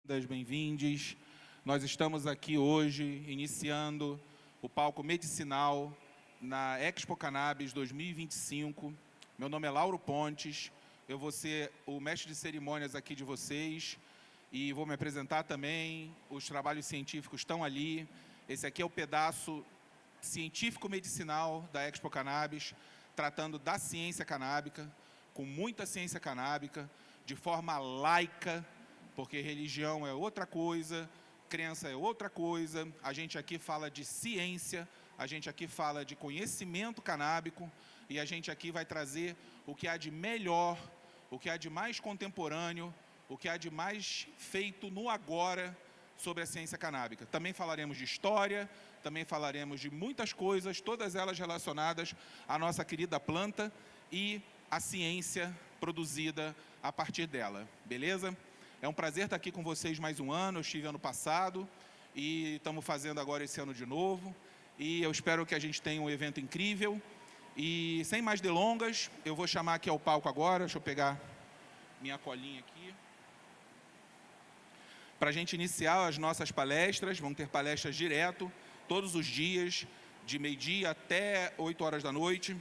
Bem-vindos. Nós estamos aqui hoje iniciando o palco medicinal na Expo Cannabis 2025. Meu nome é Lauro Pontes, eu vou ser o mestre de cerimônias aqui de vocês e vou me apresentar também. Os trabalhos científicos estão ali. Esse aqui é o pedaço científico-medicinal da Expo Cannabis, tratando da ciência canábica, com muita ciência canábica, de forma laica, porque religião é outra coisa, crença é outra coisa. A gente aqui fala de ciência, a gente aqui fala de conhecimento canábico, e a gente aqui vai trazer o que há de melhor, o que há de mais contemporâneo, o que há de mais feito no agora sobre a ciência canábica. Também falaremos de história, também falaremos de muitas coisas, todas elas relacionadas à nossa querida planta e à ciência produzida a partir dela, beleza? É um prazer estar aqui com vocês mais um ano. Eu estive ano passado e estamos fazendo agora esse ano de novo. E eu espero que a gente tenha um evento incrível. E sem mais delongas, eu vou chamar aqui ao palco agora. Deixa eu pegar minha colinha aqui. Para a gente iniciar as nossas palestras, vão ter palestras direto, todos os dias, de meio-dia até 8 horas da noite.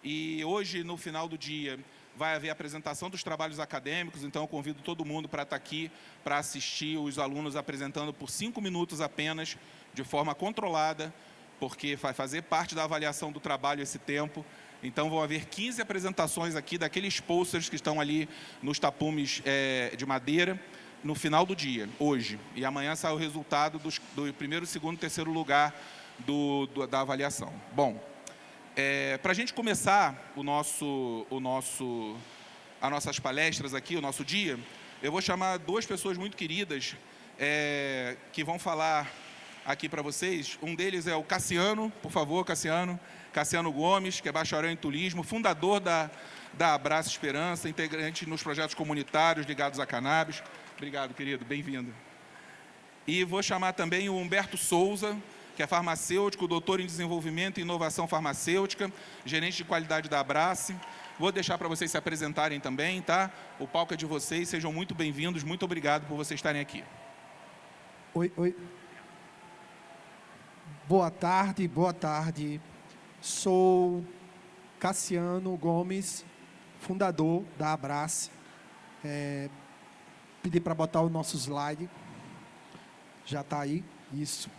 E hoje, no final do dia, vai haver a apresentação dos trabalhos acadêmicos, então eu convido todo mundo para estar aqui, para assistir os alunos apresentando por 5 minutos apenas, de forma controlada, porque vai fazer parte da avaliação do trabalho esse tempo. Então vão haver 15 apresentações aqui, daqueles posters que estão ali nos tapumes de madeira, no final do dia, hoje. E amanhã sai o resultado do primeiro, segundo e terceiro lugar da avaliação. Bom, para a gente começar as nossas palestras aqui, o nosso dia, eu vou chamar duas pessoas muito queridas que vão falar aqui para vocês. Um deles é o Cassiano, por favor, Cassiano Gomes, que é bacharel em turismo, fundador da Abraço Esperança, integrante nos projetos comunitários ligados à cannabis. Obrigado, querido, bem-vindo. E vou chamar também o Humberto Souza, que é farmacêutico, doutor em desenvolvimento e inovação farmacêutica, gerente de qualidade da Abrace. Vou deixar para vocês se apresentarem também, tá? O palco é de vocês, sejam muito bem-vindos, muito obrigado por vocês estarem aqui. Oi. Boa tarde. Sou Cassiano Gomes, fundador da Abrace. Pedi para botar o nosso slide. Já está aí, isso.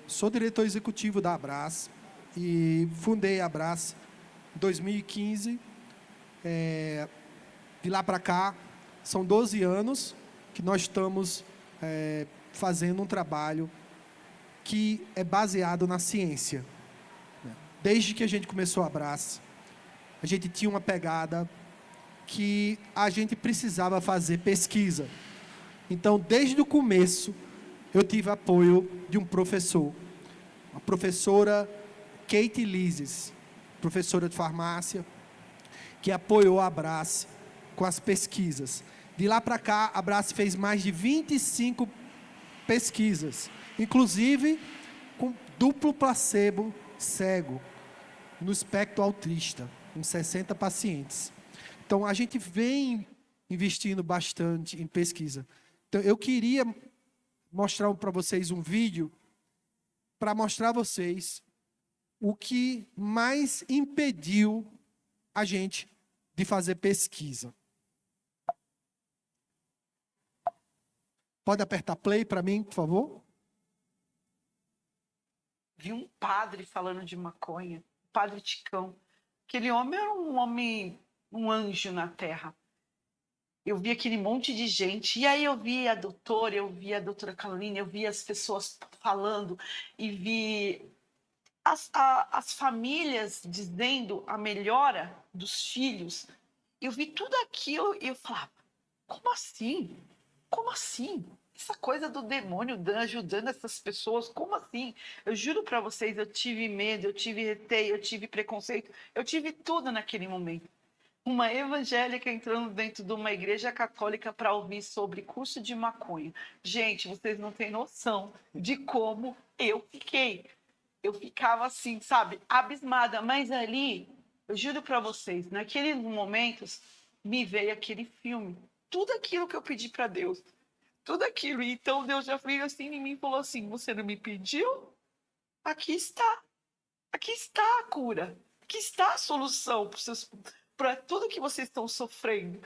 Sou diretor executivo da Abrace e fundei a Abrace em 2015. De lá para cá, são 12 anos que nós estamos fazendo um trabalho que é baseado na ciência. Desde que a gente começou a Abrace, a gente tinha uma pegada que a gente precisava fazer pesquisa. Então, desde o começo, eu tive apoio de um professor, a professora Kate Lises, professora de farmácia, que apoiou a Abrace com as pesquisas. De lá para cá, a Abrace fez mais de 25 pesquisas, inclusive com duplo placebo cego, no espectro autista, com 60 pacientes. Então, a gente vem investindo bastante em pesquisa. Então, eu queria mostrar para vocês um vídeo para mostrar a vocês o que mais impediu a gente de fazer pesquisa. Pode apertar play para mim, por favor? Vi um padre falando de maconha, Padre Ticão. Aquele homem era um homem, um anjo na terra. Eu vi aquele monte de gente, e aí eu vi a doutora Carolina, eu vi as pessoas falando, e vi as famílias dizendo a melhora dos filhos. Eu vi tudo aquilo e eu falava, como assim? Como assim? Essa coisa do demônio ajudando essas pessoas, como assim? Eu juro para vocês, eu tive medo, eu tive receio, eu tive preconceito, eu tive tudo naquele momento. Uma evangélica entrando dentro de uma igreja católica para ouvir sobre curso de maconha. Gente, vocês não têm noção de como eu fiquei. Eu ficava assim, sabe, abismada. Mas ali, eu juro para vocês, naqueles momentos, me veio aquele filme. Tudo aquilo que eu pedi para Deus. tudo aquilo. Então Deus já veio assim em mim e falou assim: você não me pediu? Aqui está. Aqui está a cura. Aqui está a solução para tudo que vocês estão sofrendo.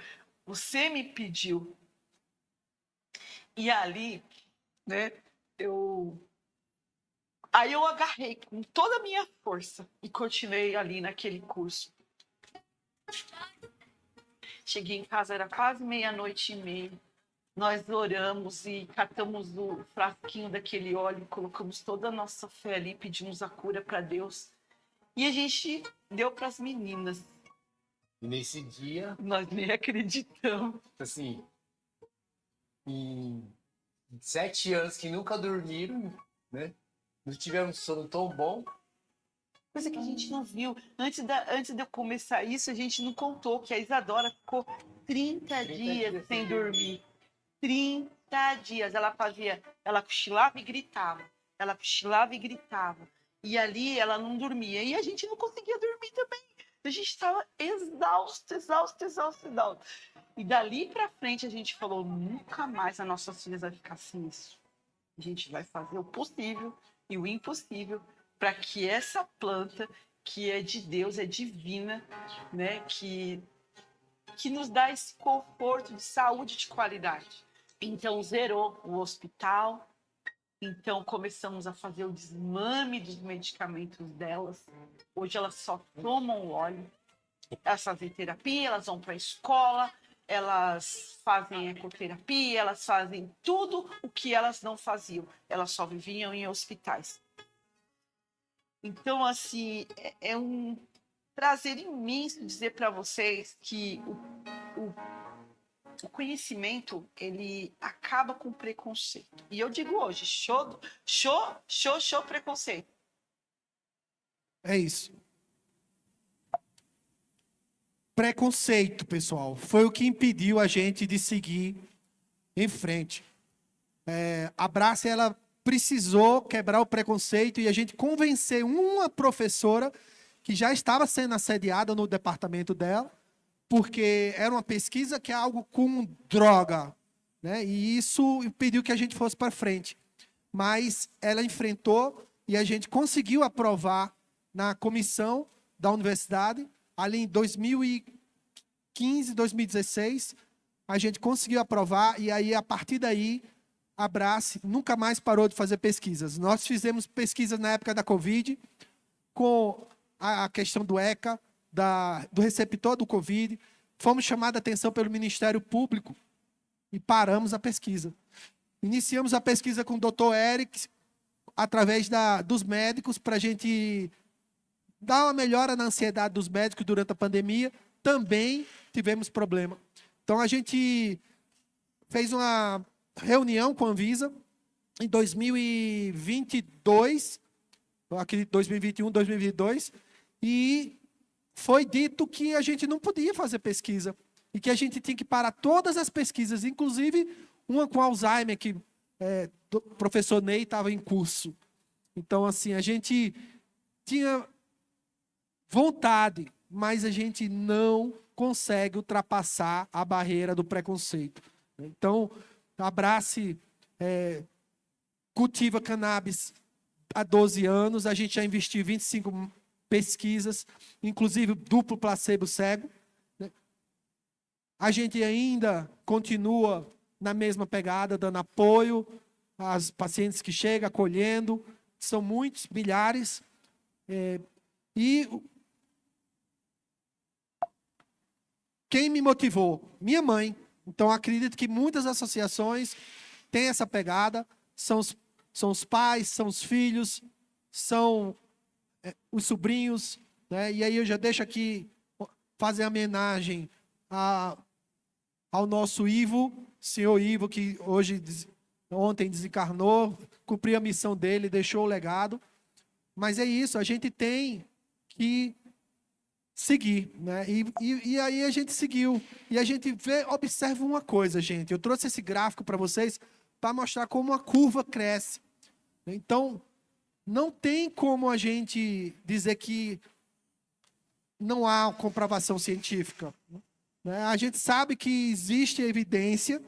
Você me pediu. E ali, né, aí eu agarrei com toda a minha força e continuei ali naquele curso. Cheguei em casa, era quase 00:30. Nós oramos e catamos o frasquinho daquele óleo, colocamos toda a nossa fé ali, pedimos a cura para Deus. E a gente deu para as meninas. E nesse dia, Nós nem acreditamos. assim, em 7 anos que nunca dormiram, né? Não tivemos sono tão bom. Coisa que a gente não viu. Antes de eu começar isso, a gente não contou que a Isadora ficou 30 dias sem dormir. 30 dias. Ela cochilava e gritava. Ela cochilava e gritava. E ali ela não dormia. E a gente não conseguia dormir também. A gente estava exausto. E dali para frente a gente falou: nunca mais as nossas filhas vai ficar sem isso. A gente vai fazer o possível e o impossível para que essa planta, que é de Deus, é divina, né, que nos dá esse conforto de saúde de qualidade. Então zerou o hospital. Então começamos a fazer o desmame dos medicamentos delas. Hoje elas só tomam óleo. Elas fazem terapia, elas vão para a escola, elas fazem ecoterapia, elas fazem tudo o que elas não faziam. Elas só viviam em hospitais. Então, assim, é um prazer imenso dizer para vocês que o conhecimento, ele acaba com o preconceito. E eu digo hoje, show preconceito. É isso. Preconceito, pessoal, foi o que impediu a gente de seguir em frente. A Brace, ela precisou quebrar o preconceito e a gente convenceu uma professora que já estava sendo assediada no departamento dela, porque era uma pesquisa que é algo com droga, né? E isso impediu que a gente fosse para frente. Mas ela enfrentou e a gente conseguiu aprovar na comissão da universidade, ali em 2015, 2016, a gente conseguiu aprovar e aí, a partir daí, a Brace nunca mais parou de fazer pesquisas. Nós fizemos pesquisas na época da Covid, com a questão do ECA, do receptor do Covid. Fomos chamados a atenção pelo Ministério Público e paramos a pesquisa. Iniciamos a pesquisa com o Dr. Eric, através dos médicos, para a gente dar uma melhora na ansiedade dos médicos durante a pandemia. Também tivemos problema. Então, a gente fez uma reunião com a Anvisa em 2022, eu acredito 2021, 2022, e foi dito que a gente não podia fazer pesquisa e que a gente tinha que parar todas as pesquisas, inclusive uma com Alzheimer, que o professor Ney estava em curso. Então, assim, a gente tinha vontade, mas a gente não consegue ultrapassar a barreira do preconceito. Então, a Brace cultiva cannabis há 12 anos, a gente já investiu em 25 pesquisas, inclusive duplo placebo cego. A gente ainda continua na mesma pegada, dando apoio às pacientes que chegam, acolhendo. São muitos, milhares. E quem me motivou? Minha mãe. Então, acredito que muitas associações têm essa pegada. São os pais, são os filhos, são os sobrinhos, né? E aí eu já deixo aqui fazer a homenagem ao nosso Ivo, senhor Ivo, que ontem desencarnou, cumpriu a missão dele, deixou o legado. Mas é isso, a gente tem que seguir, né? E aí a gente seguiu. E a gente observa uma coisa, gente. Eu trouxe esse gráfico para vocês para mostrar como a curva cresce. Então, não tem como a gente dizer que não há comprovação científica, né? A gente sabe que existe evidência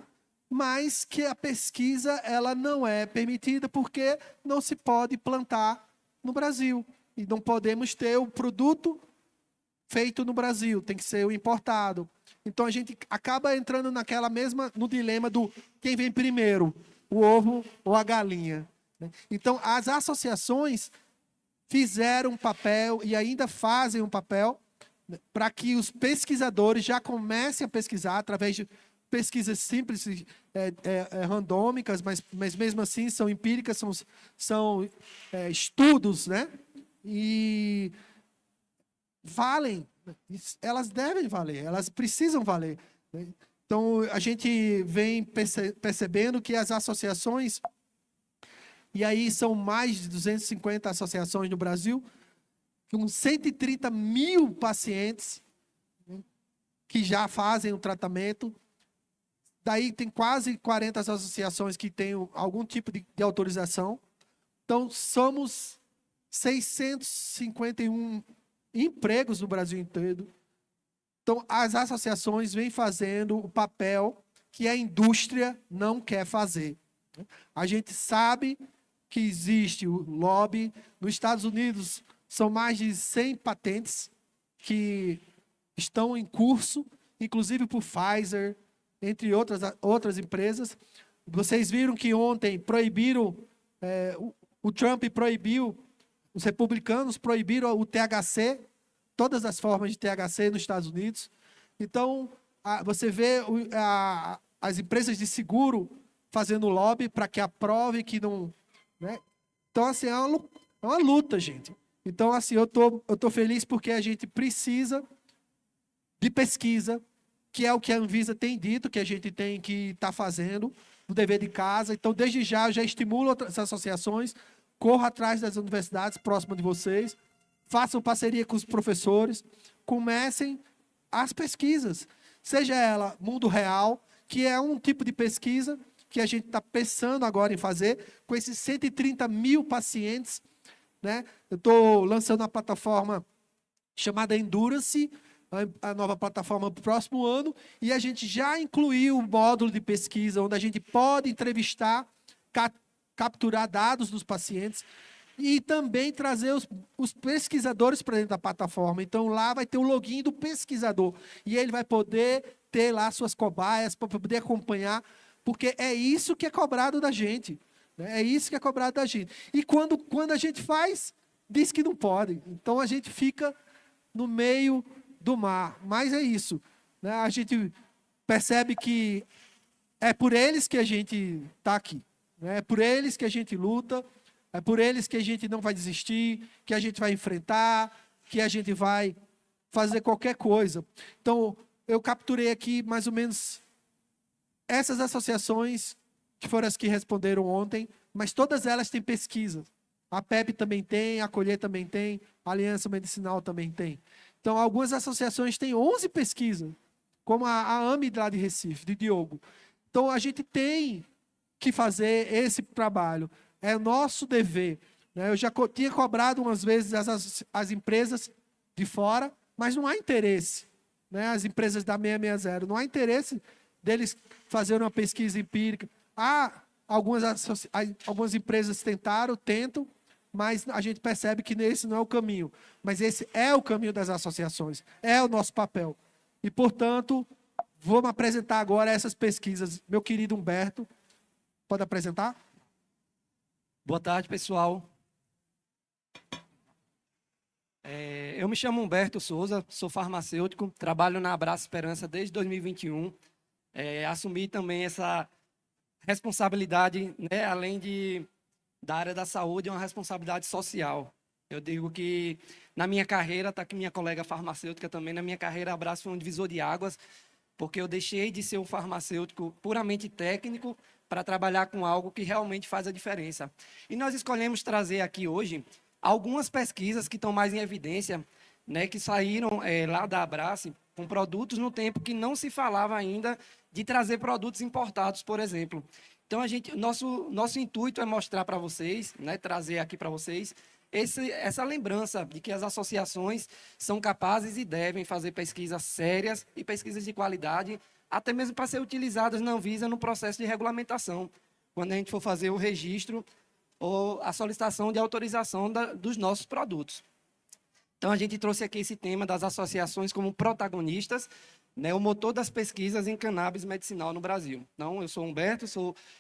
mas que a pesquisa ela não é permitida porque não se pode plantar no Brasil. E não podemos ter o produto feito no Brasil, tem que ser o importado. Então a gente acaba entrando no dilema do quem vem primeiro, o ovo ou a galinha. Então as associações fizeram um papel e ainda fazem um papel para que os pesquisadores já comecem a pesquisar através de pesquisas simples, randômicas, mas mesmo assim são empíricas, são estudos, né? E valem, elas devem valer, elas precisam valer. Né? Então, a gente vem percebendo que as associações, e aí são mais de 250 associações no Brasil, com 130 mil pacientes, né, que já fazem o tratamento. Daí tem quase 40 associações que têm algum tipo de autorização. Então, somos 651 empregos no Brasil inteiro. Então, as associações vêm fazendo o papel que a indústria não quer fazer. A gente sabe que existe o lobby. Nos Estados Unidos, são mais de 100 patentes que estão em curso, inclusive por Pfizer, entre outras empresas. Vocês viram que ontem proibiram, o Trump proibiu, os republicanos proibiram o THC, todas as formas de THC nos Estados Unidos. Então, você vê as empresas de seguro fazendo lobby para que aprove que não... Né? Então, assim, é uma luta, gente. Então, assim, eu tô feliz porque a gente precisa de pesquisa, que é o que a Anvisa tem dito, que a gente tem que estar fazendo, o dever de casa. Então, desde já, eu já estimulo outras associações, corra atrás das universidades próximas de vocês, façam parceria com os professores, comecem as pesquisas, seja ela mundo real, que é um tipo de pesquisa que a gente está pensando agora em fazer, com esses 130 mil pacientes, né? Eu estou lançando uma plataforma chamada Endurance, a nova plataforma para o próximo ano, e a gente já incluiu um módulo de pesquisa, onde a gente pode entrevistar, capturar dados dos pacientes, e também trazer os pesquisadores para dentro da plataforma. Então, lá vai ter o login do pesquisador, e ele vai poder ter lá suas cobaias, para poder acompanhar, porque é isso que é cobrado da gente. Né? É isso que é cobrado da gente. E quando a gente faz, diz que não pode. Então, a gente fica no meio do mar. Mas é isso. Né? A gente percebe que é por eles que a gente está aqui. Né? É por eles que a gente luta. É por eles que a gente não vai desistir, que a gente vai enfrentar, que a gente vai fazer qualquer coisa. Então, eu capturei aqui mais ou menos essas associações, que foram as que responderam ontem, mas todas elas têm pesquisa. A PEP também tem, a Colher também tem, a Aliança Medicinal também tem. Então, algumas associações têm 11 pesquisas, como a AME lá de Recife, de Diogo. Então, a gente tem que fazer esse trabalho. É nosso dever. Né? Eu já tinha cobrado umas vezes as empresas de fora, mas não há interesse. Né? As empresas da 660, não há interesse deles fazerem uma pesquisa empírica. Algumas empresas tentam, mas a gente percebe que esse não é o caminho. Mas esse é o caminho das associações, é o nosso papel. E, portanto, vou me apresentar agora essas pesquisas. Meu querido Humberto, pode apresentar? Boa tarde, pessoal. Eu me chamo Humberto Souza, sou farmacêutico, trabalho na Abraço Esperança desde 2021. Assumi também essa responsabilidade, né, além da área da saúde, é uma responsabilidade social. Eu digo que na minha carreira, está aqui minha colega farmacêutica também, na minha carreira a Abraço foi um divisor de águas, porque eu deixei de ser um farmacêutico puramente técnico para trabalhar com algo que realmente faz a diferença. E nós escolhemos trazer aqui hoje algumas pesquisas que estão mais em evidência, né, que saíram lá da Abrace, com produtos no tempo que não se falava ainda de trazer produtos importados, por exemplo. Então, nosso intuito é mostrar para vocês, né, trazer aqui para vocês, essa lembrança de que as associações são capazes e devem fazer pesquisas sérias e pesquisas de qualidade até mesmo para ser utilizadas na Anvisa no processo de regulamentação, quando a gente for fazer o registro ou a solicitação de autorização dos nossos produtos. Então, a gente trouxe aqui esse tema das associações como protagonistas, né, o motor das pesquisas em cannabis medicinal no Brasil. Então, eu sou Humberto,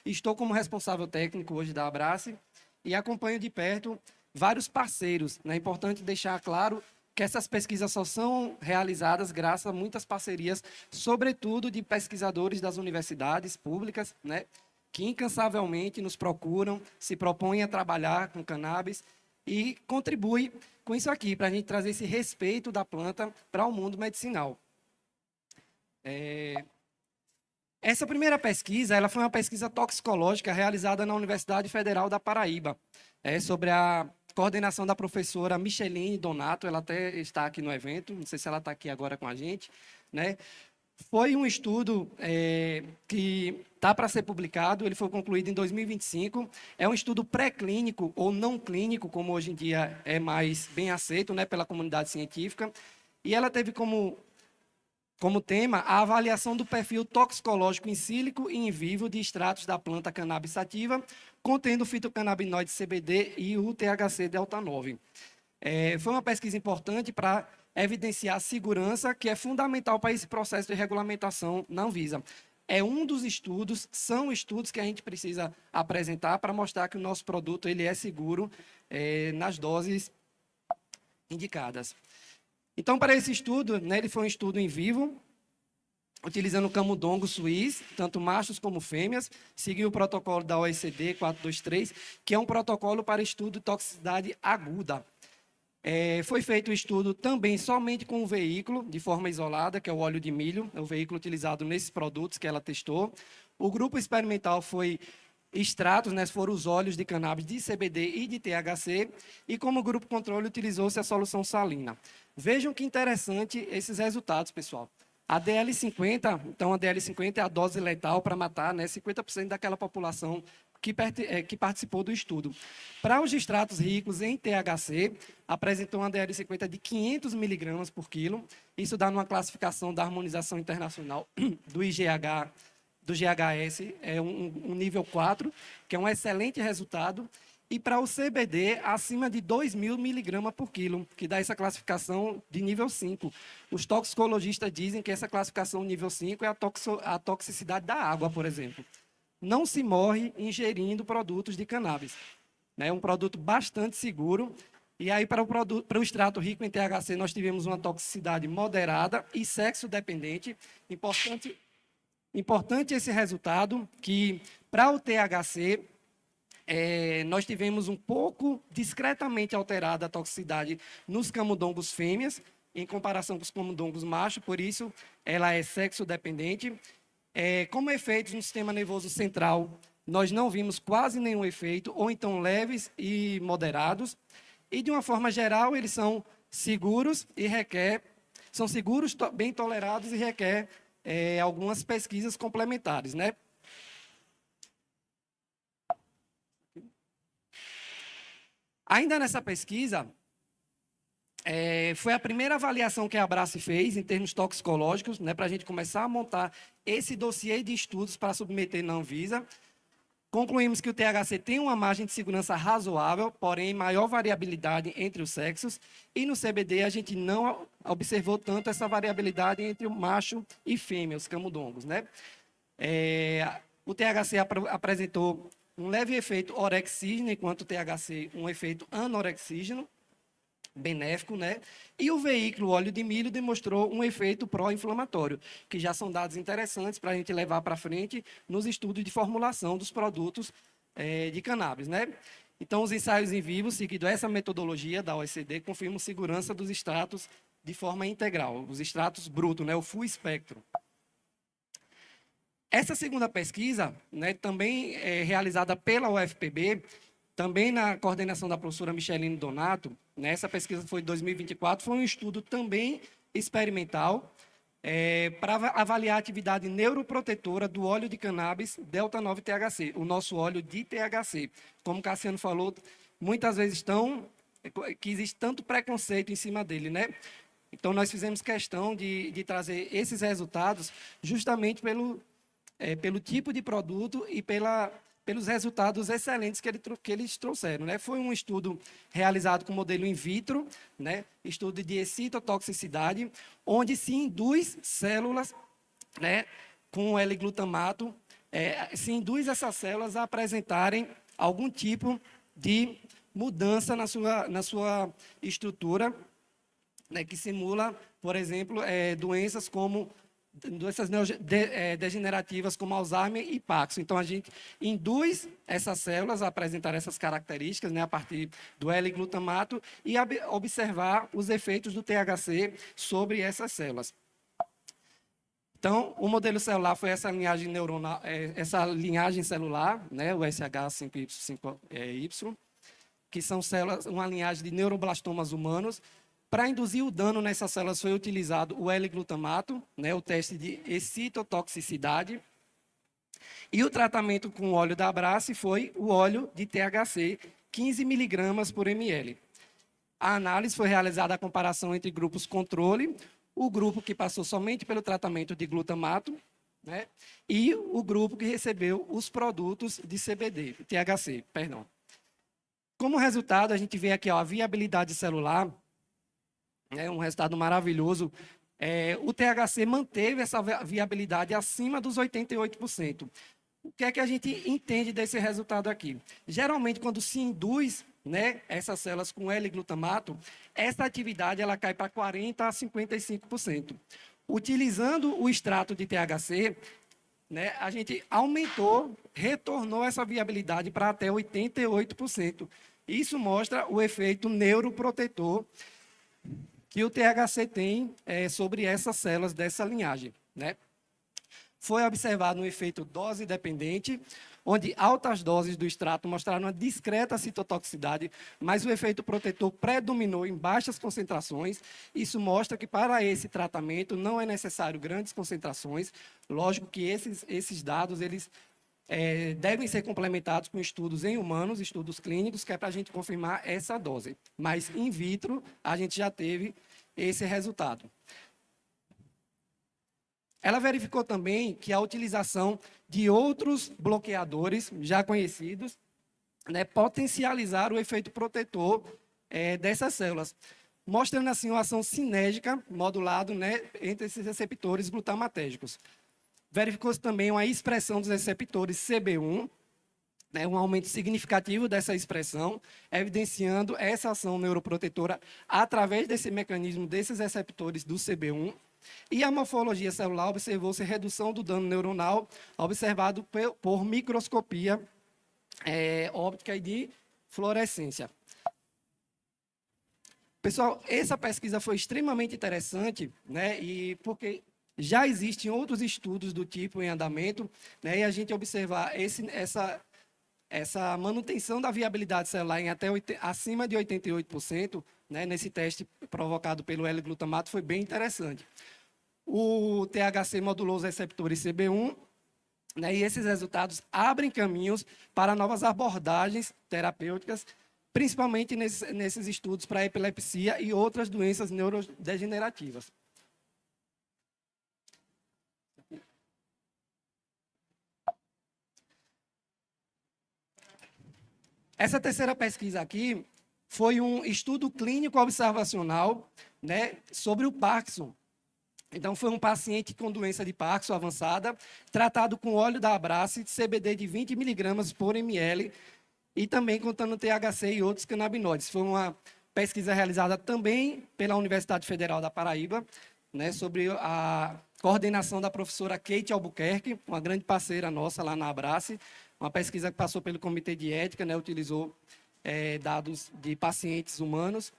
estou como responsável técnico hoje da Abrace e acompanho de perto vários parceiros. É importante deixar claro que essas pesquisas só são realizadas graças a muitas parcerias, sobretudo de pesquisadores das universidades públicas, né, que incansavelmente nos procuram, se propõem a trabalhar com cannabis e contribuem com isso aqui, para a gente trazer esse respeito da planta para o mundo medicinal. Essa primeira pesquisa, ela foi uma pesquisa toxicológica realizada na Universidade Federal da Paraíba, sobre a coordenação da professora Micheline Donato, ela até está aqui no evento, não sei se ela está aqui agora com a gente, né? Foi um estudo que está para ser publicado, ele foi concluído em 2025, é um estudo pré-clínico ou não clínico, como hoje em dia é mais bem aceito, né, pela comunidade científica, e ela teve como tema a avaliação do perfil toxicológico in sílico e in vivo de extratos da planta cannabis sativa, contendo fitocannabinoide CBD e o THC delta 9. Foi uma pesquisa importante para evidenciar a segurança, que é fundamental para esse processo de regulamentação na Anvisa. É um dos estudos, são estudos que a gente precisa apresentar para mostrar que o nosso produto ele é seguro nas doses indicadas. Então, para esse estudo, né, ele foi um estudo em vivo, utilizando camundongos suíços, tanto machos como fêmeas, seguiu o protocolo da OECD 423, que é um protocolo para estudo de toxicidade aguda. Foi feito o estudo também somente com o veículo, de forma isolada, que é o óleo de milho, é o veículo utilizado nesses produtos que ela testou. O grupo experimental foi extratos, né, foram os óleos de cannabis de CBD e de THC, e como grupo controle utilizou-se a solução salina. Vejam que interessante esses resultados, pessoal. A DL50, então a DL50 é a dose letal para matar, né, 50% daquela população que participou do estudo. Para os extratos ricos em THC, apresentou uma DL50 de 500 miligramas por quilo. Isso dá numa classificação da Harmonização Internacional do IGH, do GHS, é um nível 4, que é um excelente resultado. E para o CBD, acima de 2.000 miligramas por quilo, que dá essa classificação de nível 5. Os toxicologistas dizem que essa classificação nível 5 é a toxicidade da água, por exemplo. Não se morre ingerindo produtos de cannabis. É um produto bastante seguro. E aí, para o extrato rico em THC, nós tivemos uma toxicidade moderada e sexo-dependente. Importante esse resultado, que para o THC, nós tivemos um pouco discretamente alterada a toxicidade nos camundongos fêmeas, em comparação com os camundongos machos, por isso ela é sexo-dependente. Como efeitos no sistema nervoso central, nós não vimos quase nenhum efeito, ou então leves e moderados. E, de uma forma geral, eles são seguros e são seguros, bem tolerados e requer algumas pesquisas complementares, né? Ainda nessa pesquisa, foi a primeira avaliação que a Abrace fez em termos toxicológicos, né, para a gente começar a montar esse dossiê de estudos para submeter na Anvisa. Concluímos que o THC tem uma margem de segurança razoável, porém maior variabilidade entre os sexos, e no CBD a gente não observou tanto essa variabilidade entre o macho e fêmea, os camundongos, né? O THC apresentou um leve efeito orexígeno, enquanto o THC um efeito anorexígeno, benéfico, né? E o veículo óleo de milho demonstrou um efeito pró-inflamatório, que já são dados interessantes para a gente levar para frente nos estudos de formulação dos produtos de cannabis, né? Então, os ensaios em vivo, seguindo essa metodologia da OECD, confirmam segurança dos extratos de forma integral, os extratos brutos, né? O full espectro. Essa segunda pesquisa, né, também realizada pela UFPB, também na coordenação da professora Micheline Donato, né, essa pesquisa foi de 2024, foi um estudo também experimental para avaliar a atividade neuroprotetora do óleo de cannabis delta 9 THC, o nosso óleo de THC. Como o Cassiano falou, muitas vezes que existe tanto preconceito em cima dele, né? Então, nós fizemos questão de trazer esses resultados justamente pelo tipo de produto e pelos resultados excelentes que eles trouxeram, né? Foi um estudo realizado com modelo in vitro, né? Estudo de excitotoxicidade, onde se induz células, né, com L-glutamato, se induz essas células a apresentarem algum tipo de mudança na sua estrutura, né, que simula, por exemplo, doenças degenerativas como Alzheimer e Parkinson. Então, a gente induz essas células a apresentar essas características, né, a partir do L-glutamato e observar os efeitos do THC sobre essas células. Então, o modelo celular foi essa linhagem neuronal, essa linhagem celular, né, o SH5Y5Y, que são células, uma linhagem de neuroblastomas humanos. Para induzir o dano nessas células foi utilizado o L-glutamato, né, o teste de excitotoxicidade. E o tratamento com o óleo da Abrace foi o óleo de THC, 15 mg por ml. A análise foi realizada a comparação entre grupos controle, o grupo que passou somente pelo tratamento de glutamato, né, e o grupo que recebeu os produtos de CBD, THC, perdão. Como resultado, a gente vê aqui a viabilidade celular, um resultado maravilhoso. O THC manteve essa viabilidade acima dos 88%. O que é que a gente entende desse resultado aqui? Geralmente, quando se induz, né, essas células com L-glutamato, essa atividade ela cai para 40% a 55%. Utilizando o extrato de THC, né, a gente retornou essa viabilidade para até 88%. Isso mostra o efeito neuroprotetor que o THC tem sobre essas células dessa linhagem, né? Foi observado um efeito dose-dependente, onde altas doses do extrato mostraram uma discreta citotoxicidade, mas o efeito protetor predominou em baixas concentrações. Isso mostra que para esse tratamento não é necessário grandes concentrações. Lógico que esses dados eles devem ser complementados com estudos em humanos, estudos clínicos, que é para a gente confirmar essa dose. Mas in vitro a gente já teve esse resultado. Ela verificou também que a utilização de outros bloqueadores já conhecidos, né, potencializaram o efeito protetor dessas células, mostrando assim uma ação sinérgica modulada, né, entre esses receptores glutamatérgicos. Verificou-se também uma expressão dos receptores CB1, né, um aumento significativo dessa expressão, evidenciando essa ação neuroprotetora através desse mecanismo desses receptores do CB1. E a morfologia celular observou-se redução do dano neuronal observado por microscopia óptica e de fluorescência. Pessoal, essa pesquisa foi extremamente interessante, né, e porque já existem outros estudos do tipo em andamento, né, e a gente observar essa manutenção da viabilidade celular em até acima de 88%, né, nesse teste provocado pelo L-glutamato foi bem interessante. O THC modulou os receptores CB1, né, e esses resultados abrem caminhos para novas abordagens terapêuticas, principalmente nesses estudos para epilepsia e outras doenças neurodegenerativas. Essa terceira pesquisa aqui foi um estudo clínico observacional, né, sobre o Parkinson. Então, foi um paciente com doença de Parkinson avançada, tratado com óleo da Abrace, CBD de 20 mg por ml, e também contando THC e outros canabinoides. Foi uma pesquisa realizada também pela Universidade Federal da Paraíba, né, sobre a coordenação da professora Kate Albuquerque, uma grande parceira nossa lá na Abrace, uma pesquisa que passou pelo Comitê de Ética, né, utilizou dados de pacientes humanos.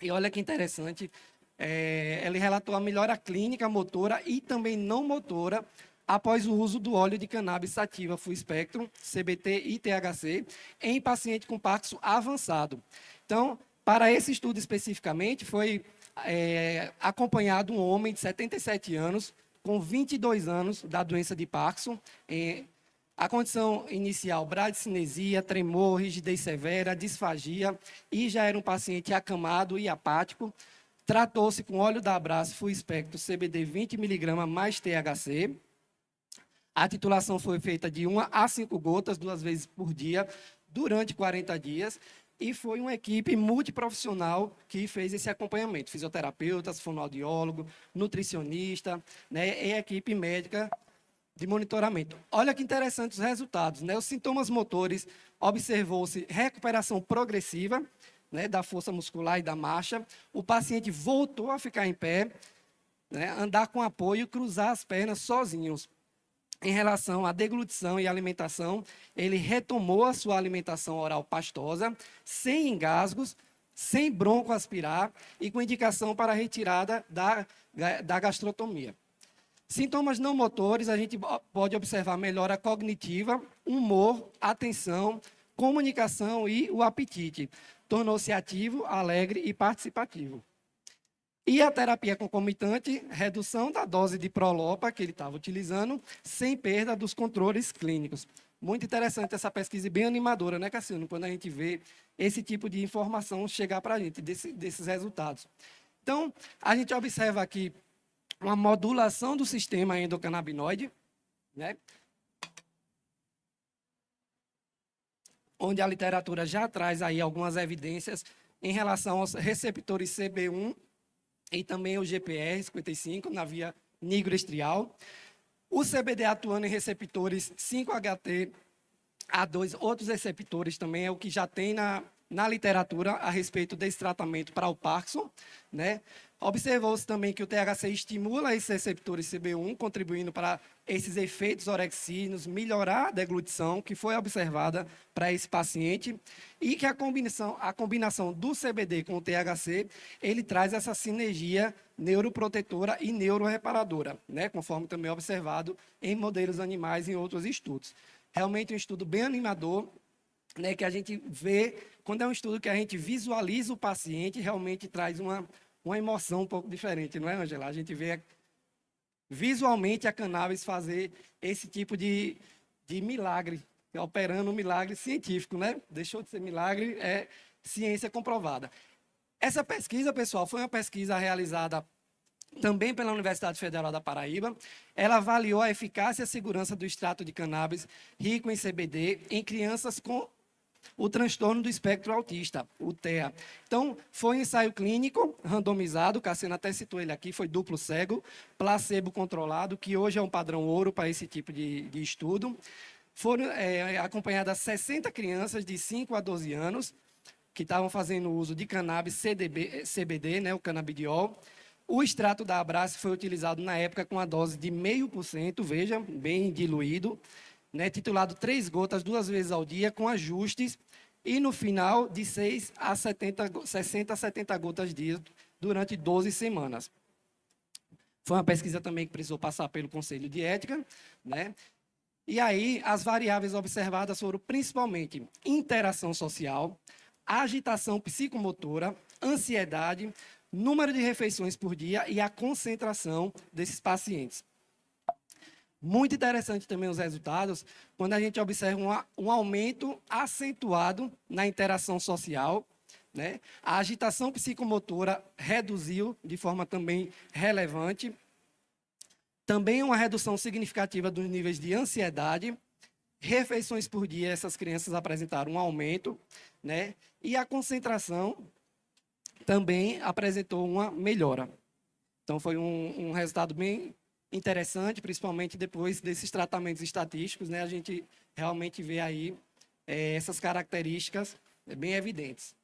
E olha que interessante, ele relatou a melhora clínica, motora e também não motora após o uso do óleo de cannabis sativa full spectrum, CBT e THC, em paciente com Parkinson avançado. Então, para esse estudo especificamente, foi acompanhado um homem de 77 anos, com 22 anos da doença de Parkinson, a condição inicial, bradicinesia, tremor, rigidez severa, disfagia, e já era um paciente acamado e apático. Tratou-se com óleo da Abraço Full Spectrum CBD 20 mg mais THC. A titulação foi feita de 1 a 5 gotas, 2 vezes por dia, durante 40 dias. E foi uma equipe multiprofissional que fez esse acompanhamento. Fisioterapeutas, fonoaudiólogo, nutricionista, né, e equipe médica de monitoramento. Olha que interessantes os resultados, né? Os sintomas motores, observou-se recuperação progressiva, né, da força muscular e da marcha. O paciente voltou a ficar em pé, né, andar com apoio, cruzar as pernas sozinhos. Em relação à deglutição e alimentação, ele retomou a sua alimentação oral pastosa, sem engasgos, sem broncoaspirar e com indicação para a retirada da gastrotomia. Sintomas não motores, a gente pode observar melhora cognitiva, humor, atenção, comunicação e o apetite. Tornou-se ativo, alegre e participativo. E a terapia concomitante, redução da dose de Prolopa que ele estava utilizando, sem perda dos controles clínicos. Muito interessante essa pesquisa e bem animadora, né, Cassiano? Quando a gente vê esse tipo de informação chegar para a gente, desses resultados. Então, a gente observa aqui uma modulação do sistema endocannabinoide, né? Onde a literatura já traz aí algumas evidências em relação aos receptores CB1 e também o GPR55 na via nigroestrial. O CBD atuando em receptores 5-HT-A2, outros receptores também é o que já tem na literatura a respeito desse tratamento para o Parkinson, né? Observou-se também que o THC estimula esses receptores CB1, contribuindo para esses efeitos orexíneos, melhorar a deglutição, que foi observada para esse paciente, e que a combinação do CBD com o THC, ele traz essa sinergia neuroprotetora e neuroreparadora, né? Conforme também observado em modelos animais e em outros estudos. Realmente um estudo bem animador, né? Que a gente vê, quando é um estudo que a gente visualiza o paciente, realmente traz uma emoção um pouco diferente, não é, Angela? A gente vê visualmente a cannabis fazer esse tipo de milagre, operando um milagre científico, né? Deixou de ser milagre, é ciência comprovada. Essa pesquisa, pessoal, foi uma pesquisa realizada também pela Universidade Federal da Paraíba. Ela avaliou a eficácia e a segurança do extrato de cannabis rico em CBD em crianças com o transtorno do espectro autista, o TEA. Então, foi um ensaio clínico randomizado, o Cassiano até citou ele aqui, foi duplo cego, placebo controlado, que hoje é um padrão ouro para esse tipo de estudo. Foram acompanhadas 60 crianças de 5 a 12 anos, que estavam fazendo uso de cannabis CBD, né, o canabidiol. O extrato da Abrace foi utilizado na época com a dose de 0,5%, veja, bem diluído, né, titulado 3 gotas 2 vezes ao dia, com ajustes, e no final de 60 a 70 gotas dia, durante 12 semanas. Foi uma pesquisa também que precisou passar pelo Conselho de Ética, né? E aí, as variáveis observadas foram principalmente interação social, agitação psicomotora, ansiedade, número de refeições por dia e a concentração desses pacientes. Muito interessante também os resultados, quando a gente observa um aumento acentuado na interação social, né? A agitação psicomotora reduziu de forma também relevante. Também uma redução significativa dos níveis de ansiedade. Refeições por dia, essas crianças apresentaram um aumento, né? E a concentração também apresentou uma melhora. Então, foi um resultado bem interessante, principalmente depois desses tratamentos estatísticos, né? A gente realmente vê aí essas características bem evidentes.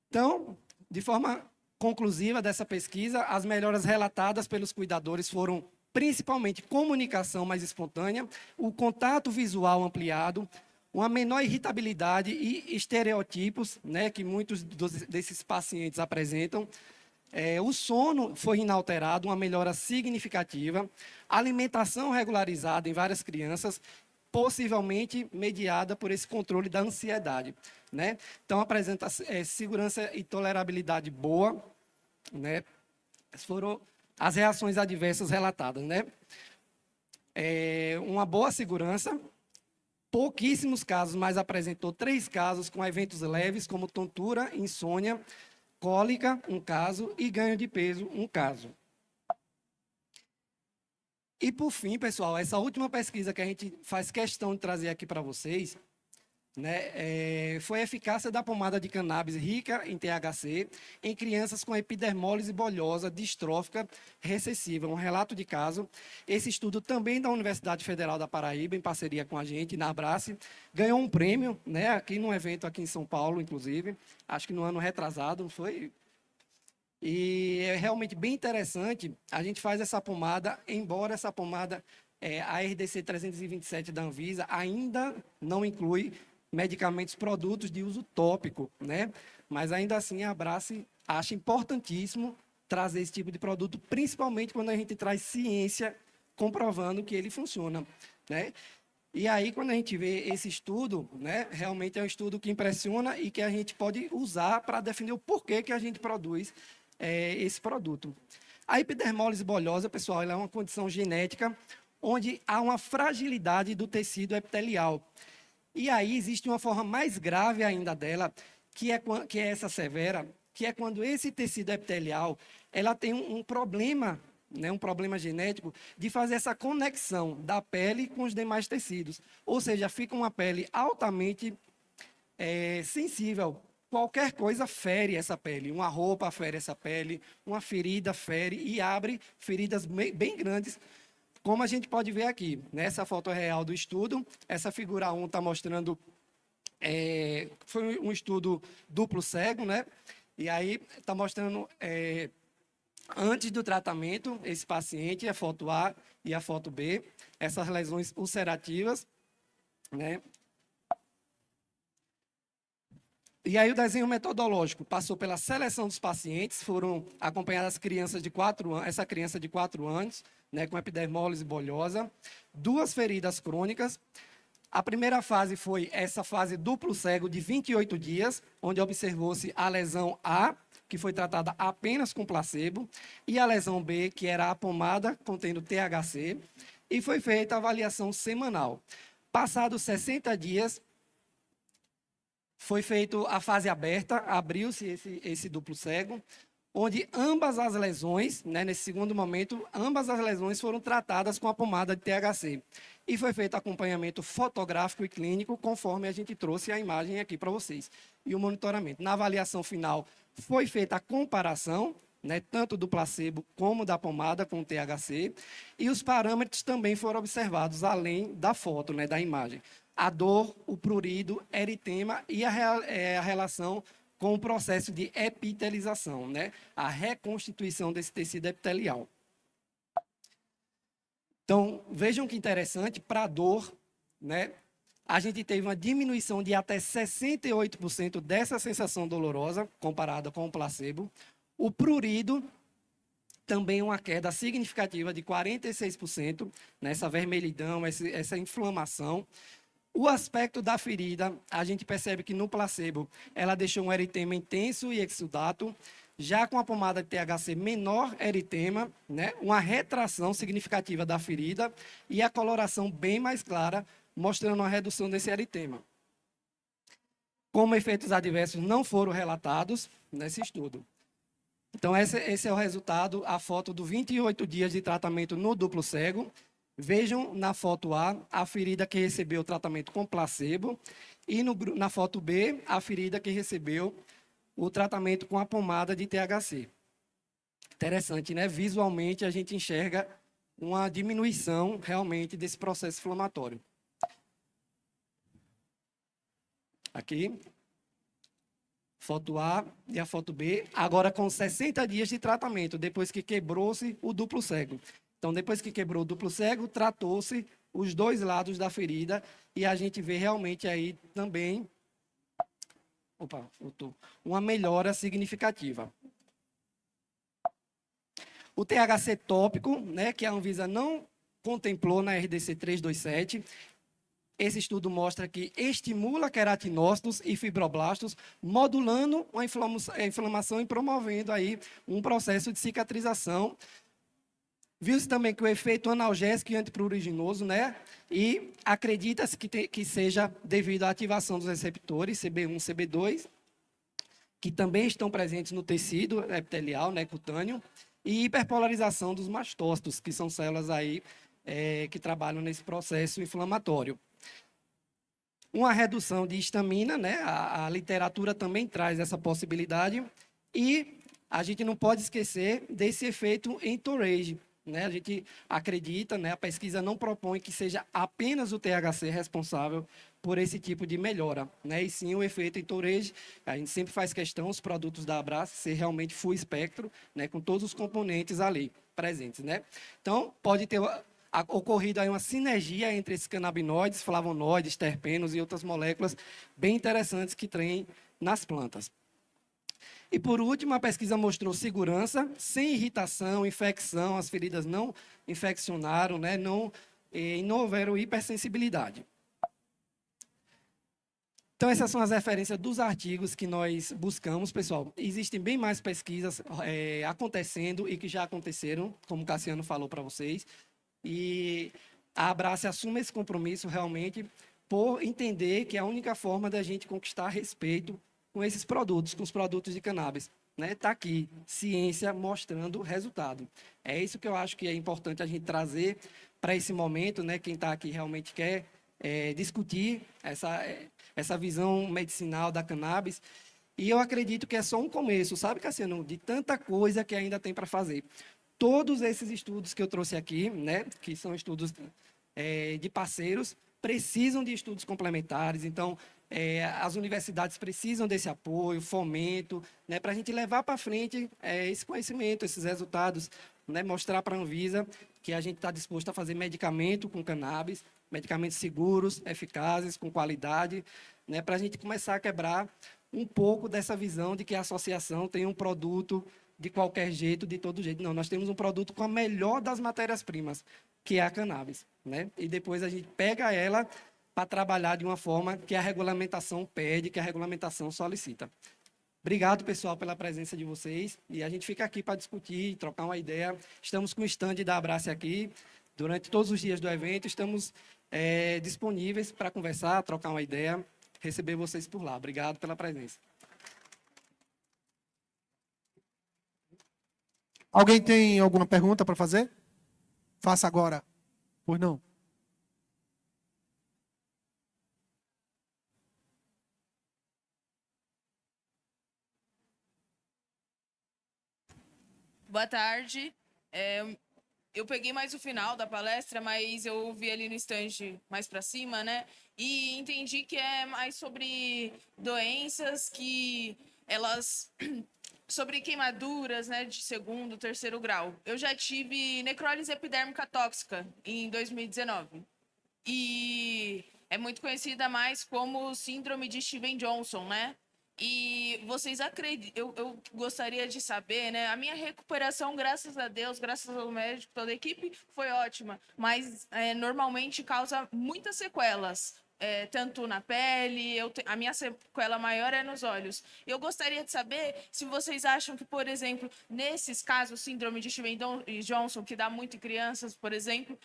Então, de forma conclusiva dessa pesquisa, as melhoras relatadas pelos cuidadores foram principalmente comunicação mais espontânea, o contato visual ampliado, uma menor irritabilidade e estereotipos, né, que muitos desses pacientes apresentam. O sono foi inalterado, uma melhora significativa, alimentação regularizada em várias crianças, possivelmente mediada por esse controle da ansiedade, né? Então, apresenta segurança e tolerabilidade boa, né? Essas foram as reações adversas relatadas, né? Uma boa segurança, pouquíssimos casos, mas apresentou 3 casos com eventos leves, como tontura, insônia, cólica, um caso, e ganho de peso, um caso. E, por fim, pessoal, essa última pesquisa que a gente faz questão de trazer aqui para vocês, né, foi a eficácia da pomada de cannabis rica em THC em crianças com epidermólise bolhosa distrófica recessiva. Um relato de caso. Esse estudo também da Universidade Federal da Paraíba, em parceria com a gente, na Abrace, ganhou um prêmio, né, aqui num evento aqui em São Paulo, inclusive, acho que no ano retrasado, não foi? E é realmente bem interessante, a gente faz essa pomada, embora essa pomada, a RDC 327 da Anvisa, ainda não inclui medicamentos, produtos de uso tópico, né? Mas ainda assim a Abrace acha importantíssimo trazer esse tipo de produto, principalmente quando a gente traz ciência comprovando que ele funciona, né? E aí, quando a gente vê esse estudo, né, realmente é um estudo que impressiona e que a gente pode usar para definir o porquê que a gente produz esse produto. A epidermólise bolhosa, pessoal, ela é uma condição genética onde há uma fragilidade do tecido epitelial. E aí existe uma forma mais grave ainda dela, que é essa severa, que é quando esse tecido epitelial ela tem um problema, né, um problema genético de fazer essa conexão da pele com os demais tecidos. Ou seja, fica uma pele altamente sensível. Qualquer coisa fere essa pele. Uma roupa fere essa pele, uma ferida fere e abre feridas bem grandes, como a gente pode ver aqui. Nessa foto real do estudo, essa figura 1 está mostrando, foi um estudo duplo cego, né? E aí está mostrando, antes do tratamento, esse paciente, a foto A e a foto B, essas lesões ulcerativas, né? E aí o desenho metodológico passou pela seleção dos pacientes, foram acompanhadas crianças de 4 anos, essa criança de 4 anos, né, com epidermólise bolhosa, 2 feridas crônicas. A primeira fase foi essa fase duplo cego de 28 dias, onde observou-se a lesão A, que foi tratada apenas com placebo, e a lesão B, que era a pomada contendo THC, e foi feita a avaliação semanal. Passados 60 dias, foi feita a fase aberta, abriu-se esse duplo cego, onde ambas as lesões, né, nesse segundo momento, ambas as lesões foram tratadas com a pomada de THC. E foi feito acompanhamento fotográfico e clínico, conforme a gente trouxe a imagem aqui para vocês. E o monitoramento. Na avaliação final, foi feita a comparação, né, tanto do placebo como da pomada com o THC, e os parâmetros também foram observados, além da foto, né, da imagem. A dor, o prurido, eritema e a relação com o processo de epitelização, né? A reconstituição desse tecido epitelial. Então, vejam que interessante, para a dor, né? A gente teve uma diminuição de até 68% dessa sensação dolorosa, comparada com o placebo. O prurido, também uma queda significativa de 46%, nessa vermelhidão, essa inflamação. O aspecto da ferida, a gente percebe que no placebo, ela deixou um eritema intenso e exudato. Já com a pomada de THC, menor eritema, né? Uma retração significativa da ferida e a coloração bem mais clara, mostrando uma redução desse eritema. Como efeitos adversos não foram relatados nesse estudo. Então, esse é o resultado, a foto do 28 dias de tratamento no duplo cego. Vejam na foto A ferida que recebeu o tratamento com placebo e na foto B, a ferida que recebeu o tratamento com a pomada de THC. Interessante, né? Visualmente, a gente enxerga uma diminuição realmente desse processo inflamatório. Aqui, foto A e a foto B, agora com 60 dias de tratamento, depois que quebrou-se o duplo cego. Então, depois que quebrou o duplo cego, tratou-se os 2 lados da ferida e a gente vê realmente aí também uma melhora significativa. O THC tópico, né, que a Anvisa não contemplou na RDC 327, esse estudo mostra que estimula queratinócitos e fibroblastos, modulando a inflamação e promovendo aí um processo de cicatrização. Viu-se também que o efeito analgésico e antipruriginoso, né? E acredita-se que seja devido à ativação dos receptores CB1, CB2. que também estão presentes no tecido epitelial, né, cutâneo, e hiperpolarização dos mastócitos, que são células aí que trabalham nesse processo inflamatório. Uma redução de histamina, né, a literatura também traz essa possibilidade, e a gente não pode esquecer desse efeito entourage, né? A gente acredita, né, a pesquisa não propõe que seja apenas o THC responsável por esse tipo de melhora, né? E sim o efeito entourage. A gente sempre faz questão, os produtos da Abrace, ser realmente full espectro, né, com todos os componentes ali presentes, né? Então, pode ter ocorrido aí uma sinergia entre esses canabinoides, flavonoides, terpenos e outras moléculas bem interessantes que tem nas plantas. E, por último, a pesquisa mostrou segurança, sem irritação, infecção, as feridas não infeccionaram, né, e não houveram hipersensibilidade. Então, essas são as referências dos artigos que nós buscamos, pessoal. Existem bem mais pesquisas acontecendo e que já aconteceram, como o Cassiano falou para vocês. E a Abrace assume esse compromisso realmente por entender que é a única forma da gente conquistar respeito com esses produtos, com os produtos de cannabis. Está aqui, ciência mostrando resultado. É isso que eu acho que é importante a gente trazer para esse momento, né? Quem está aqui realmente quer discutir essa visão medicinal da cannabis. E eu acredito que é só um começo, sabe, Cassiano? De tanta coisa que ainda tem para fazer. Todos esses estudos que eu trouxe aqui, né, que são estudos de parceiros, precisam de estudos complementares. Então, as universidades precisam desse apoio, fomento, né, para a gente levar para frente esse conhecimento, esses resultados, né, mostrar para a Anvisa que a gente está disposto a fazer medicamento com cannabis, medicamentos seguros, eficazes, com qualidade, né, para a gente começar a quebrar um pouco dessa visão de que a associação tem um produto de qualquer jeito, de todo jeito. Não, nós temos um produto com a melhor das matérias-primas, que é a cannabis, né? E depois a gente pega ela para trabalhar de uma forma que a regulamentação pede, que a regulamentação solicita. Obrigado, pessoal, pela presença de vocês. E a gente fica aqui para discutir, trocar uma ideia. Estamos com o stand da Abrace aqui. Durante todos os dias do evento, estamos disponíveis para conversar, trocar uma ideia, receber vocês por lá. Obrigado pela presença. Alguém tem alguma pergunta para fazer? Faça agora. Pois não. Boa tarde. Eu peguei mais o final da palestra, mas eu ouvi ali no stand mais para cima, né? E entendi que é mais sobre doenças que elas... sobre queimaduras, né, de segundo, terceiro grau. Eu já tive necrólise epidérmica tóxica em 2019. E é muito conhecida mais como síndrome de Steven Johnson, né? E vocês acreditam, eu gostaria de saber, né? A minha recuperação, graças a Deus, graças ao médico, toda a equipe, foi ótima. Mas normalmente causa muitas sequelas. Tanto na pele, a minha sequela maior é nos olhos. Eu gostaria de saber se vocês acham que, por exemplo, nesses casos, síndrome de Steven Johnson, que dá muito em crianças, por exemplo,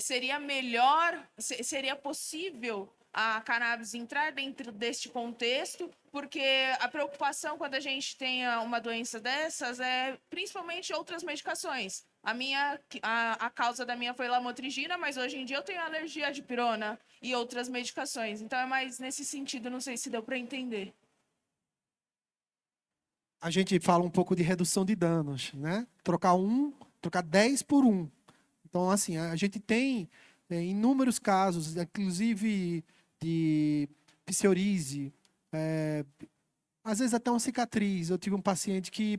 seria melhor, seria possível a cannabis entrar dentro deste contexto, porque a preocupação quando a gente tem uma doença dessas é principalmente outras medicações. A causa da minha foi lamotrigina, mas hoje em dia eu tenho alergia à dipirona e outras medicações. Então é mais nesse sentido, não sei se deu para entender. A gente fala um pouco de redução de danos, né? Trocar 10 por 1. Então, assim, a gente tem inúmeros casos, inclusive de psoríase, às vezes até uma cicatriz. Eu tive um paciente que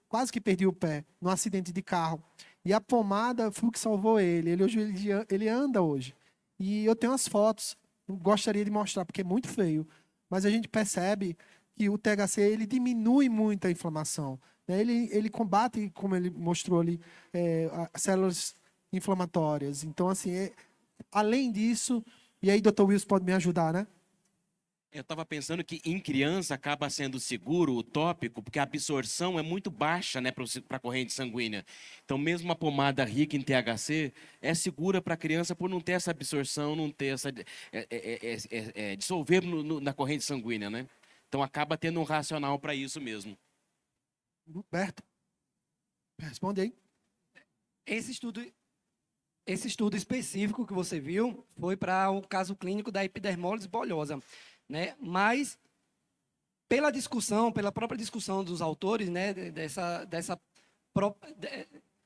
quase que perdeu o pé num acidente de carro. E a pomada foi o que salvou ele. Ele anda hoje. E eu tenho as fotos, gostaria de mostrar, porque é muito feio. Mas a gente percebe que o THC ele diminui muito a inflamação. Né? Ele combate, como ele mostrou ali, as células inflamatórias. Então, assim, além disso... E aí, Dr. Wilson pode me ajudar, né? Eu estava pensando que em criança acaba sendo seguro, utópico, porque a absorção é muito baixa, né, para a corrente sanguínea. Então, mesmo uma pomada rica em THC é segura para a criança por não ter essa absorção, não ter essa dissolver na corrente sanguínea, né? Então acaba tendo um racional para isso mesmo. Humberto, responde aí. Esse estudo específico que você viu foi para o caso clínico da epidermólise bolhosa, né? Mas pela própria discussão dos autores, né,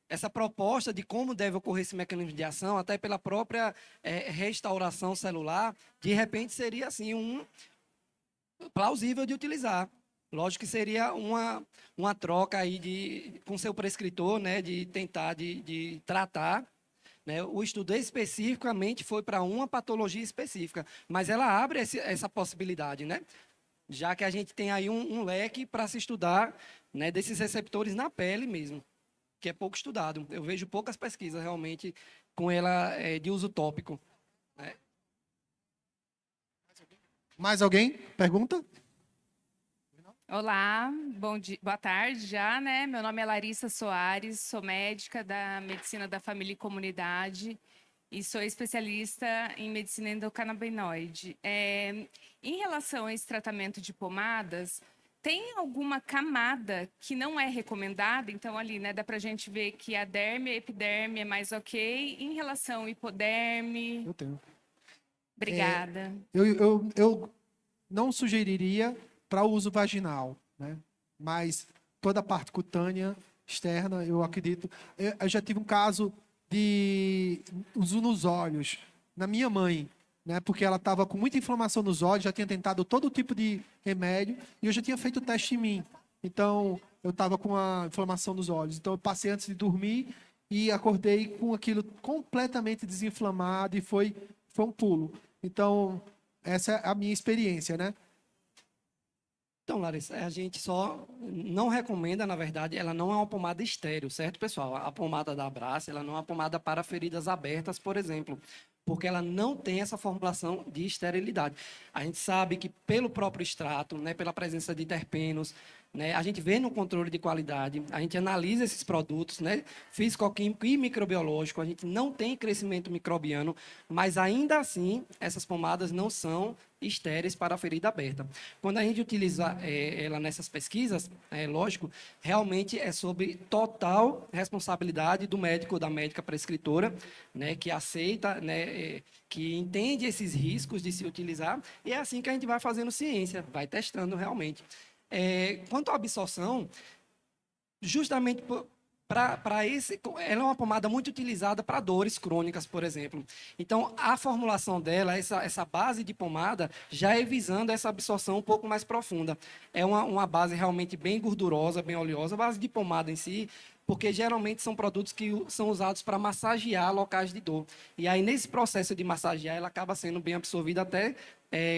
essa proposta de como deve ocorrer esse mecanismo de ação, até pela própria restauração celular, de repente seria assim plausível de utilizar. Lógico que seria uma troca aí com seu prescritor, né, de tentar de tratar, né? O estudo especificamente foi para uma patologia específica, mas ela abre essa possibilidade, né? Já que a gente tem aí um leque para se estudar, né, desses receptores na pele mesmo, que é pouco estudado. Eu vejo poucas pesquisas realmente com ela de uso tópico, né? Mais alguém? Pergunta? Olá, boa tarde já, né? Meu nome é Larissa Soares, sou médica da Medicina da Família e Comunidade e sou especialista em medicina endocannabinoide. Em relação a esse tratamento de pomadas, tem alguma camada que não é recomendada? Então, ali, né, dá pra gente ver que a derme e a epiderme é mais ok. Em relação ao hipoderme... Eu tenho. Obrigada. Eu não sugeriria para o uso vaginal, né? Mas toda a parte cutânea, externa, eu acredito. Eu já tive um caso de uso nos olhos, na minha mãe, né? Porque ela estava com muita inflamação nos olhos, já tinha tentado todo tipo de remédio e eu já tinha feito o teste em mim. Então, eu estava com a inflamação nos olhos. Então, eu passei antes de dormir e acordei com aquilo completamente desinflamado e foi um pulo. Então, essa é a minha experiência, né? Então, Larissa, a gente só não recomenda, na verdade, ela não é uma pomada estéril, certo, pessoal? A pomada da Abrace, ela não é uma pomada para feridas abertas, por exemplo, porque ela não tem essa formulação de esterilidade. A gente sabe que pelo próprio extrato, né, pela presença de terpenos, né, a gente vê no controle de qualidade, a gente analisa esses produtos, né, físico-químico e microbiológico, a gente não tem crescimento microbiano, mas ainda assim, essas pomadas não são estéreis para a ferida aberta. Quando a gente utiliza ela nessas pesquisas, lógico, realmente é sobre total responsabilidade do médico ou da médica prescritora, né, que aceita, né, que entende esses riscos de se utilizar, e é assim que a gente vai fazendo ciência, vai testando realmente. Quanto à absorção, justamente para esse, ela é uma pomada muito utilizada para dores crônicas, por exemplo. Então, a formulação dela, essa base de pomada, já é visando essa absorção um pouco mais profunda. É uma base realmente bem gordurosa, bem oleosa, a base de pomada em si, porque geralmente são produtos que são usados para massagear locais de dor. E aí, nesse processo de massagear, ela acaba sendo bem absorvida até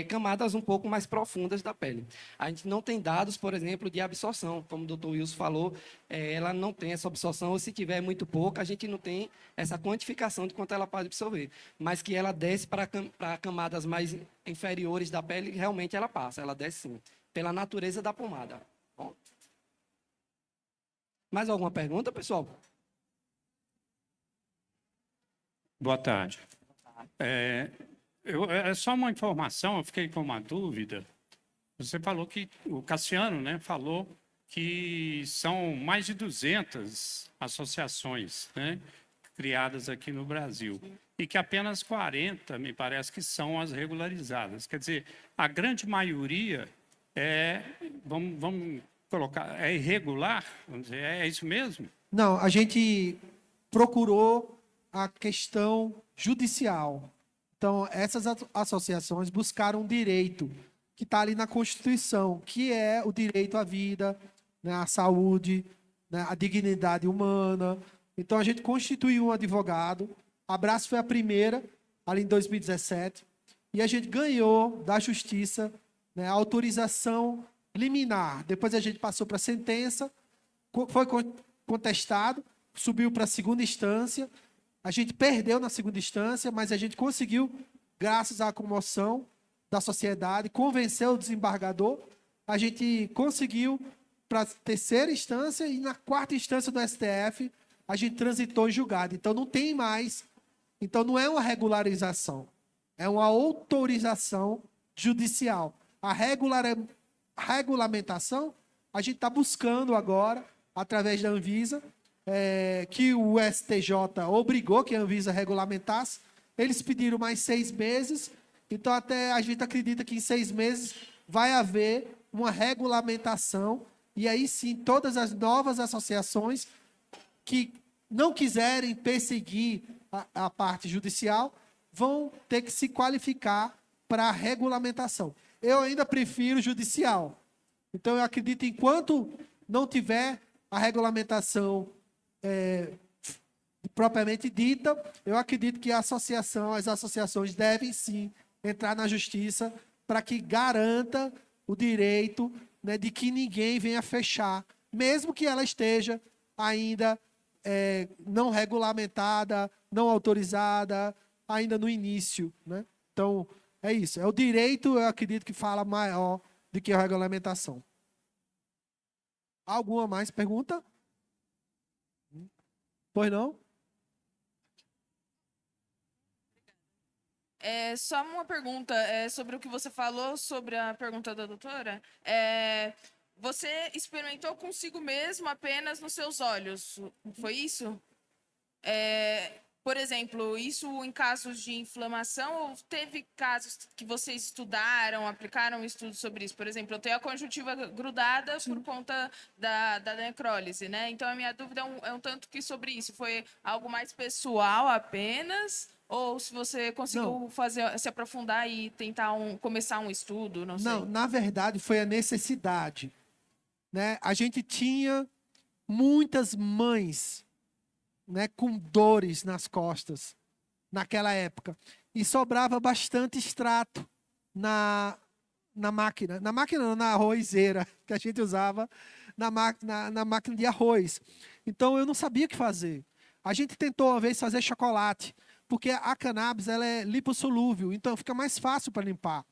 camadas um pouco mais profundas da pele. A gente não tem dados, por exemplo, de absorção, como o doutor Wilson falou, ela não tem essa absorção, ou se tiver muito pouca, a gente não tem essa quantificação de quanto ela pode absorver. Mas que ela desce para camadas mais inferiores da pele, realmente ela passa, ela desce sim, pela natureza da pomada. Bom. Mais alguma pergunta, pessoal? Boa tarde. É só uma informação, eu fiquei com uma dúvida. Você falou que, o Cassiano, né, falou que são mais de 200 associações, né, criadas aqui no Brasil. E que apenas 40, me parece, que são as regularizadas. Quer dizer, a grande maioria vamos colocar, é irregular? Vamos dizer, é isso mesmo? Não, a gente procurou a questão judicial. Então, essas associações buscaram um direito que está ali na Constituição, que é o direito à vida, né, à saúde, né, à dignidade humana. Então, a gente constituiu um advogado. A Abrace foi a primeira, ali em 2017, e a gente ganhou da Justiça, né, a autorização liminar. Depois a gente passou para a sentença, foi contestado, subiu para a segunda instância. A gente perdeu na segunda instância, mas a gente conseguiu, graças à comoção da sociedade, convencer o desembargador. A gente conseguiu para a terceira instância e na quarta instância do STF, a gente transitou em julgado. Então, não tem mais. Então, não é uma regularização. É uma autorização judicial. A regulamentação, a gente está buscando agora, através da Anvisa, que o STJ obrigou que a Anvisa regulamentasse. Eles pediram mais 6 meses, então até a gente acredita que em 6 meses vai haver uma regulamentação, e aí sim todas as novas associações que não quiserem perseguir a parte judicial vão ter que se qualificar para a regulamentação. Eu ainda prefiro judicial. Então, eu acredito que enquanto não tiver a regulamentação propriamente dita, eu acredito que as associações devem sim entrar na justiça para que garanta o direito, né, de que ninguém venha fechar, mesmo que ela esteja ainda não regulamentada, não autorizada, ainda no início, né? Então, é isso. É o direito, eu acredito que fala maior do que a regulamentação. Alguma mais pergunta? Pois não? Só uma pergunta sobre o que você falou, sobre a pergunta da doutora. Você experimentou consigo mesmo apenas nos seus olhos, foi isso? Por exemplo, isso em casos de inflamação ou teve casos que vocês estudaram, aplicaram estudos sobre isso? Por exemplo, eu tenho a conjuntiva grudada por conta da necrólise, né? Então, a minha dúvida é um tanto que sobre isso. Foi algo mais pessoal apenas? Ou se você conseguiu se aprofundar e tentar começar um estudo, não sei. Não, na verdade, foi a necessidade, né? A gente tinha muitas mães, né, com dores nas costas naquela época. E sobrava bastante extrato na máquina. Na máquina não, na arrozeira, que a gente usava na máquina de arroz. Então, eu não sabia o que fazer. A gente tentou, uma vez, fazer chocolate, porque a cannabis ela é lipossolúvel, então fica mais fácil para limpar,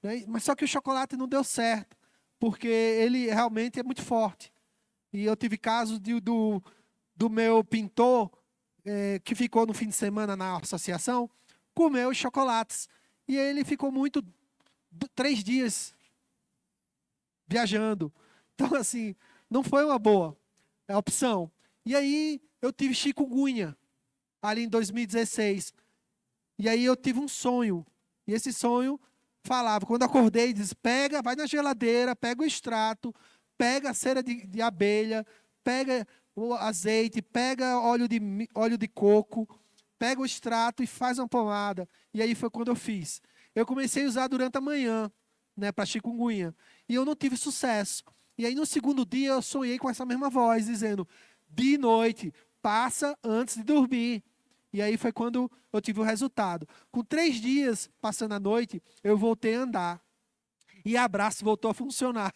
né? Mas só que o chocolate não deu certo, porque ele realmente é muito forte. E eu tive casos do meu pintor, que ficou no fim de semana na associação, comeu os chocolates. E ele ficou 3 dias viajando. Então, assim, não foi uma boa opção. E aí, eu tive chikungunya, ali em 2016. E aí, eu tive um sonho. E esse sonho falava, quando eu acordei, diz, vai na geladeira, pega o extrato, pega a cera de abelha, pega o azeite, pega óleo de coco, pega o extrato e faz uma pomada. E aí foi quando eu fiz. Eu comecei a usar durante a manhã, né, para chikungunya. E eu não tive sucesso. E aí no segundo dia eu sonhei com essa mesma voz, dizendo, de noite, passa antes de dormir. E aí foi quando eu tive o resultado. Com 3 dias passando a noite, eu voltei a andar. E a braço voltou a funcionar.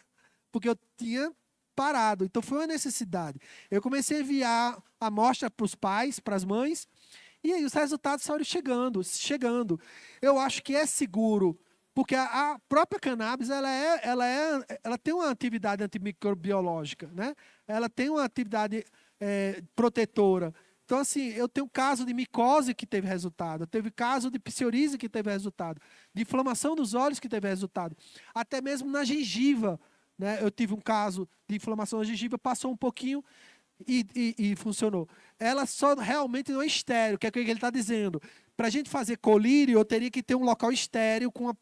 Porque eu tinha parado. Então, foi uma necessidade. Eu comecei a enviar a amostra para os pais, para as mães, e aí os resultados foram chegando. Eu acho que é seguro, porque a própria cannabis, ela tem uma atividade antimicrobiológica, né? Ela tem uma atividade protetora. Então, assim, eu tenho caso de micose que teve resultado, eu teve caso de psoríase que teve resultado, de inflamação dos olhos que teve resultado, até mesmo na gengiva, né? Eu tive um caso de inflamação da gengiva, passou um pouquinho e funcionou. Ela só realmente não é estéril, que é o que ele está dizendo. Para a gente fazer colírio, eu teria que ter um local estéril, com uma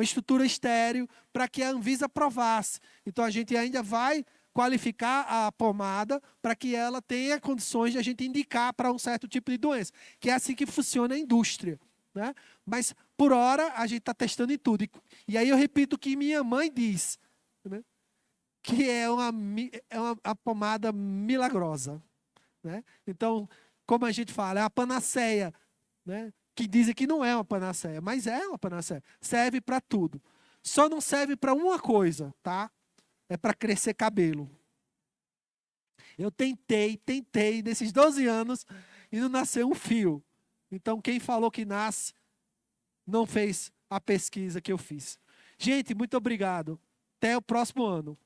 estrutura estéril, para que a Anvisa aprovasse. Então, a gente ainda vai qualificar a pomada para que ela tenha condições de a gente indicar para um certo tipo de doença, que é assim que funciona a indústria, né? Mas, por hora, a gente está testando em tudo. E aí eu repito o que minha mãe diz, né? Que é uma pomada milagrosa, né? Então, como a gente fala, é a panaceia, né? Que dizem que não é uma panaceia, mas é uma panaceia. Serve para tudo. Só não serve para uma coisa, tá? É para crescer cabelo. Eu tentei, nesses 12 anos, e não nasceu um fio. Então, quem falou que nasce, não fez a pesquisa que eu fiz. Gente, muito obrigado. Até o próximo ano.